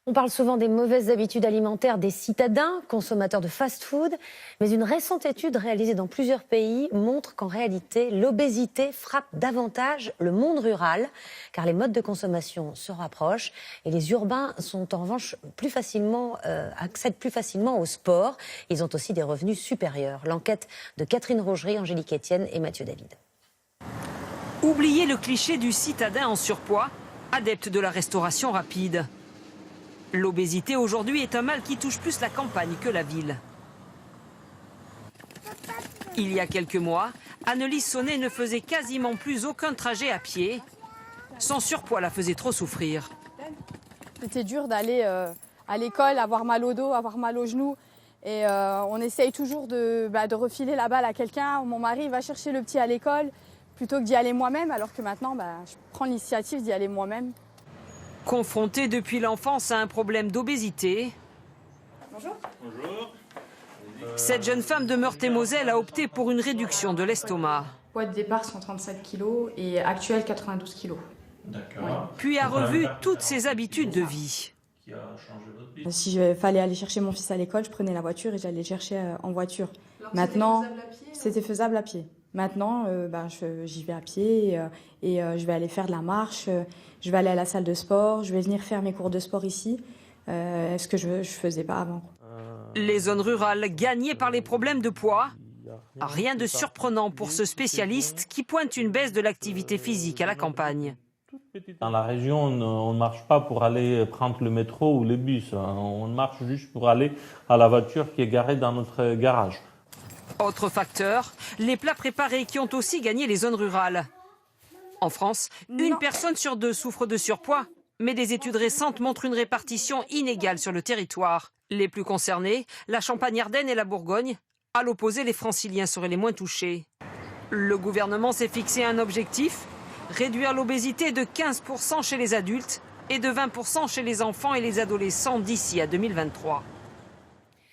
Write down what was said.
On parle souvent des mauvaises habitudes alimentaires des citadins, consommateurs de fast-food, mais une récente étude réalisée dans plusieurs pays montre qu'en réalité, l'obésité frappe davantage le monde rural, car les modes de consommation se rapprochent et les urbains sont en revanche accèdent plus facilement au sport. Ils ont aussi des revenus supérieurs. L'enquête de Catherine Rogerie, Angélique Etienne et Mathieu David. Oubliez le cliché du citadin en surpoids, adepte de la restauration rapide. L'obésité aujourd'hui est un mal qui touche plus la campagne que la ville. Il y a quelques mois, Annelise Sonnet ne faisait quasiment plus aucun trajet à pied. Son surpoids la faisait trop souffrir. C'était dur d'aller à l'école, avoir mal au dos, avoir mal aux genoux. Et on essaye toujours de refiler la balle à quelqu'un. Mon mari va chercher le petit à l'école plutôt que d'y aller moi-même, alors que maintenant, je prends l'initiative d'y aller moi-même. Confrontée depuis l'enfance à un problème d'obésité, Bonjour. Bonjour. Cette jeune femme de Meurthe-et-Moselle a opté pour une réduction de l'estomac. Poids de départ 137 kg et actuel 92 kg. D'accord. Puis a revu toutes ses habitudes de vie. Qui a changé votre vie? Si il fallait aller chercher mon fils à l'école, je prenais la voiture et j'allais le chercher en voiture. Maintenant, c'était faisable à pied. Maintenant, j'y vais à pied et je vais aller faire de la marche, je vais aller à la salle de sport, je vais venir faire mes cours de sport ici, ce que je ne faisais pas avant. Les zones rurales gagnées par les problèmes de poids. Rien de surprenant pour ce spécialiste qui pointe une baisse de l'activité physique à la campagne. Dans la région, on ne marche pas pour aller prendre le métro ou les bus. On marche juste pour aller à la voiture qui est garée dans notre garage. Autre facteur, les plats préparés qui ont aussi gagné les zones rurales. En France, une personne sur deux souffre de surpoids, mais des études récentes montrent une répartition inégale sur le territoire. Les plus concernés, la Champagne-Ardenne et la Bourgogne. À l'opposé, les Franciliens seraient les moins touchés. Le gouvernement s'est fixé un objectif, réduire l'obésité de 15% chez les adultes et de 20% chez les enfants et les adolescents d'ici à 2023.